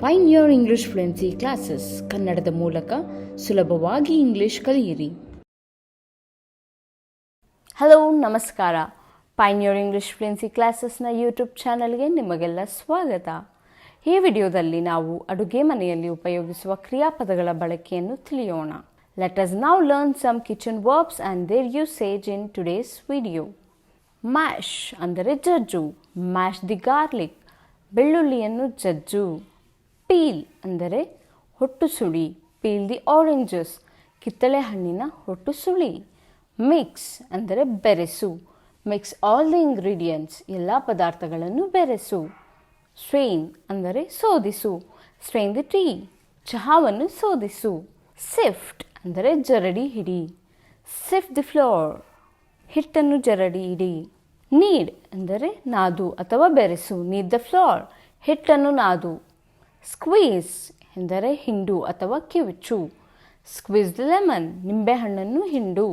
Pioneer English ಫ್ಲುಯೆನ್ಸಿ classes ಕನ್ನಡದ ಮೂಲಕ ಸುಲಭವಾಗಿ ಇಂಗ್ಲಿಷ್ ಕಲಿಯಿರಿ. ಹಲೋ, ನಮಸ್ಕಾರ. ಪೈನಿಯರ್ ಇಂಗ್ಲಿಷ್ ಫ್ಲುಯೆನ್ಸಿ ಕ್ಲಾಸಸ್ನ ಯೂಟ್ಯೂಬ್ ಚಾನಲ್ಗೆ ನಿಮಗೆಲ್ಲ ಸ್ವಾಗತ. ಈ ವಿಡಿಯೋದಲ್ಲಿ ನಾವು ಅಡುಗೆ ಮನೆಯಲ್ಲಿ ಉಪಯೋಗಿಸುವ ಕ್ರಿಯಾಪದಗಳ ಬಳಕೆಯನ್ನು ತಿಳಿಯೋಣ. Let us now learn some kitchen verbs and their usage in today's video. Mash ಅಂದರೆ ಜಜ್ಜು. Mash the garlic. ಬೆಳ್ಳುಳ್ಳಿಯನ್ನು ಜಜ್ಜು. Peel ಅಂದರೆ ಹೊಟ್ಟು ಸುಳಿ. Peel the oranges. ಕಿತ್ತಳೆ ಹಣ್ಣಿನ ಹೊಟ್ಟು ಸುಳಿ. Mix ಅಂದರೆ ಬೆರೆಸು. Mix all the ingredients. ಎಲ್ಲ ಪದಾರ್ಥಗಳನ್ನು ಬೆರೆಸು. Strain ಅಂದರೆ ಸೋದಿಸು. Strain the tea. ಚಹಾವನ್ನು ಸೋದಿಸು. Sift ಅಂದರೆ ಜರಡಿ ಹಿಡಿ. Sift the flour. ಹಿಟ್ಟನ್ನು ಜರಡಿ ಇಡಿ. Knead ಅಂದರೆ ನಾದು ಅಥವಾ ಬೆರೆಸು. Knead the flour. ಹಿಟ್ಟನ್ನು ನಾದು. Squeeze ಎಂದರೆ ಹಿಂಡು ಅಥವಾ ಕಿವುಚು. Squeeze the lemon. ನಿಂಬೆಹಣ್ಣನ್ನು ಹಿಂಡು.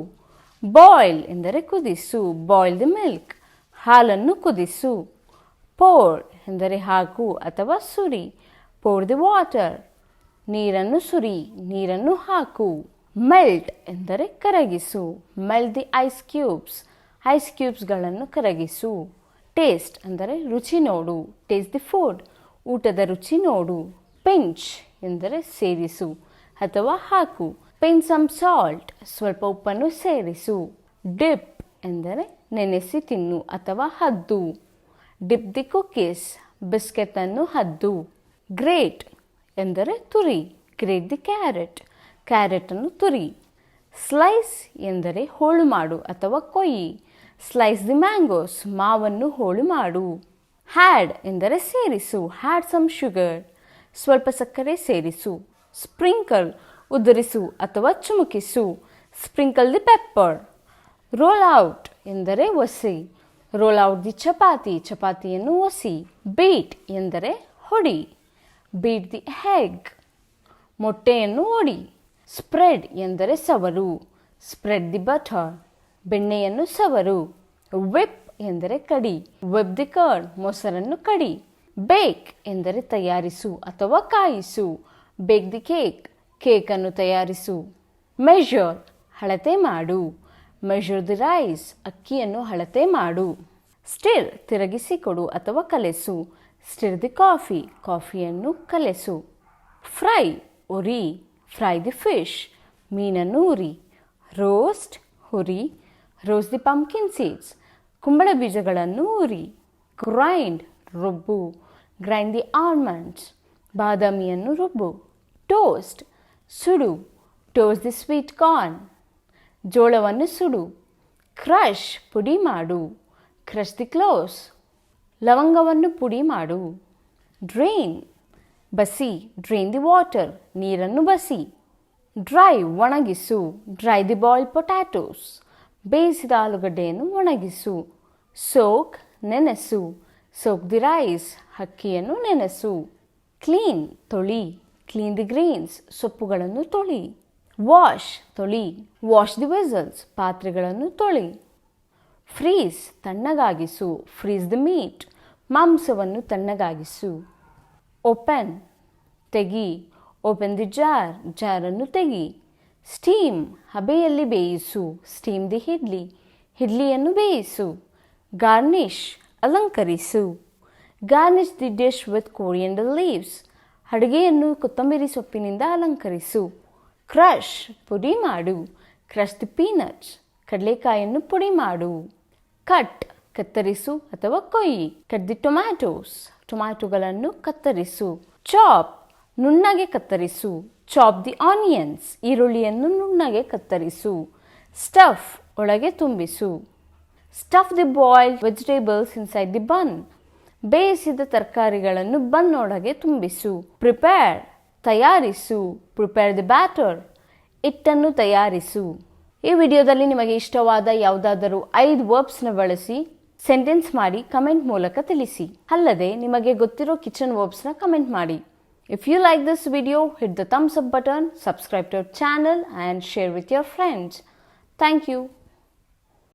Boil ಎಂದರೆ ಕುದಿಸು. Boil the milk. ಹಾಲನ್ನು ಕುದಿಸು. Pour ಎಂದರೆ ಹಾಕು ಅಥವಾ ಸುರಿ. Pour the water. ನೀರನ್ನು ಸುರಿ. ನೀರನ್ನು ಹಾಕು. Melt ಎಂದರೆ ಕರಗಿಸು. Melt the ice cubes. Ice ಕ್ಯೂಬ್ಸ್ಗಳನ್ನು ಕರಗಿಸು. Taste ಅಂದರೆ ರುಚಿ ನೋಡು. Taste the food. ಊಟದ ರುಚಿ ನೋಡು. Pinch ಎಂದರೆ ಸೇರಿಸು ಅಥವಾ ಹಾಕು. Pinch some salt. ಸ್ವಲ್ಪ ಉಪ್ಪನ್ನು ಸೇರಿಸು. Dip ಎಂದರೆ ನೆನೆಸಿ ತಿನ್ನು ಅಥವಾ ಹದ್ದು. Dip the cookies. ಬಿಸ್ಕೆಟ್ ಅನ್ನು ಹದ್ದು. Grate ಎಂದರೆ ತುರಿ. Grate the carrot. ಕ್ಯಾರೆಟ್ ಅನ್ನು ತುರಿ. Slice ಎಂದರೆ ಹೋಳು ಮಾಡು ಅಥವಾ ಕೊಯ್ಯಿ. Slice the mangoes. ಮಾವನ್ನು ಹೋಳು ಮಾಡು. Add ಎಂದರೆ ಸೇರಿಸು. Add some sugar. ಸ್ವಲ್ಪ ಸಕ್ಕರೆ ಸೇರಿಸು. Sprinkle ಉದುರಿಸು ಅಥವಾ ಚುಮುಕಿಸು. Sprinkle the pepper. Roll out ಎಂದರೆ ಒಸಿ. Roll out the chapati. ಚಪಾತಿಯನ್ನು ಒಸಿ. Beat ಎಂದರೆ ಹೊಡಿ. Beat the egg. ಮೊಟ್ಟೆಯನ್ನು ಒಡಿ. Spread ಎಂದರೆ ಸವರು. Spread the butter. ಬೆಣ್ಣೆಯನ್ನು ಸವರು. Whip ಎಂದರೆ ಕಡಿ. Whip the curd. ಮೊಸರನ್ನು ಕಡಿ. Bake ಎಂದರೆ ತಯಾರಿಸು ಅಥವಾ ಕಾಯಿಸು. Bake the cake. ಕೇಕನ್ನು ತಯಾರಿಸು. Measure ಅಳತೆ ಮಾಡು. Measure the rice. ಅಕ್ಕಿಯನ್ನು ಅಳತೆ ಮಾಡು. Stir ತಿರುಗಿಸಿ ಕೊಡು ಅಥವಾ ಕಲೆಸು. Stir the coffee. ಕಾಫಿಯನ್ನು ಕಲೆಸು. Fry ಉರಿ. Fry the fish. ಮೀನನ್ನು ಉರಿ. Roast ಹುರಿ. Roast the pumpkin seeds. ಕುಂಬಳ ಬೀಜಗಳನ್ನು ಉರಿ. Grind ರುಬ್ಬು. Grind the almonds. ಬಾದಾಮಿಯನ್ನು ರುಬ್ಬು. Toast ಸುಡು. Toast the sweet corn. ಜೋಳವನ್ನು ಸುಡು. Crush ಪುಡಿ ಮಾಡು. Crush the cloves. ಲವಂಗವನ್ನು ಪುಡಿ ಮಾಡು. Drain ಬಸಿ. Drain the water. ನೀರನ್ನು ಬಸಿ. Dry ಒಣಗಿಸು. Dry the boiled potatoes. ಬೇಯಿಸಿದ ಆಲೂಗಡ್ಡೆಯನ್ನು ಒಣಗಿಸು. Soak ನೆನೆಸು. Soak the rice. ಅಕ್ಕಿಯನ್ನು ನೆನೆಸು. Clean ತೊಳಿ. Clean the greens. ಸೊಪ್ಪುಗಳನ್ನು ತೊಳಿ. Wash ತೊಳಿ. Wash the vessels. ಪಾತ್ರೆಗಳನ್ನು ತೊಳಿ. Freeze ತಣ್ಣಗಾಗಿಸು. Freeze the meat. ಮಾಂಸವನ್ನು ತಣ್ಣಗಾಗಿಸು. Open ತೆಗಿ. Open the jar. ಜಾರನ್ನು ತೆಗಿ. Steam ಹಬೆಯಲ್ಲಿ ಬೇಯಿಸು. Steam the idli. ಇಡ್ಲಿಯನ್ನು ಬೇಯಿಸು. Garnish ಅಲಂಕರಿಸು. Garnish the dish with coriander leaves. ಅಡುಗೆಯನ್ನು ಕೊತ್ತಂಬರಿ ಸೊಪ್ಪಿನಿಂದ ಅಲಂಕರಿಸು. Crush ಪುಡಿ ಮಾಡು. Crush the peanuts. ಕಡಲೆಕಾಯನ್ನು ಪುಡಿ ಮಾಡು. Cut ಕತ್ತರಿಸು ಅಥವಾ ಕೊಯ್ಯಿ. Cut the tomatoes. ಟೊಮ್ಯಾಟೊಗಳನ್ನು ಕತ್ತರಿಸು. Chop ನುಣ್ಣಗೆ ಕತ್ತರಿಸು. Chop the onions. ಈರುಳ್ಳಿಯನ್ನು ನುಣ್ಣಗೆ ಕತ್ತರಿಸು. Stuff ಒಳಗೆ ತುಂಬಿಸು. Stuff the boiled vegetables inside the bun. ಬೇಯಿಸಿದ ತರಕಾರಿಗಳನ್ನು ಬನ್ ಒಳಗೆ ತುಂಬಿಸು. Prepare ತಯಾರಿಸು. Prepare the batter. ಹಿಟ್ಟನ್ನು ತಯಾರಿಸು. ಈ ವಿಡಿಯೋದಲ್ಲಿ ನಿಮಗೆ ಇಷ್ಟವಾದ ಯಾವುದಾದರೂ 5 ವರ್ಬ್ಸ್ನ ಬಳಸಿ ಸೆಂಟೆನ್ಸ್ ಮಾಡಿ ಕಮೆಂಟ್ ಮೂಲಕ ತಿಳಿಸಿ. ಅಲ್ಲದೆ ನಿಮಗೆ ಗೊತ್ತಿರೋ ಕಿಚನ್ ವರ್ಬ್ಸ್ನ ಕಮೆಂಟ್ ಮಾಡಿ. If you like this video, hit the thumbs up button, subscribe to our channel and share with your friends. Thank you.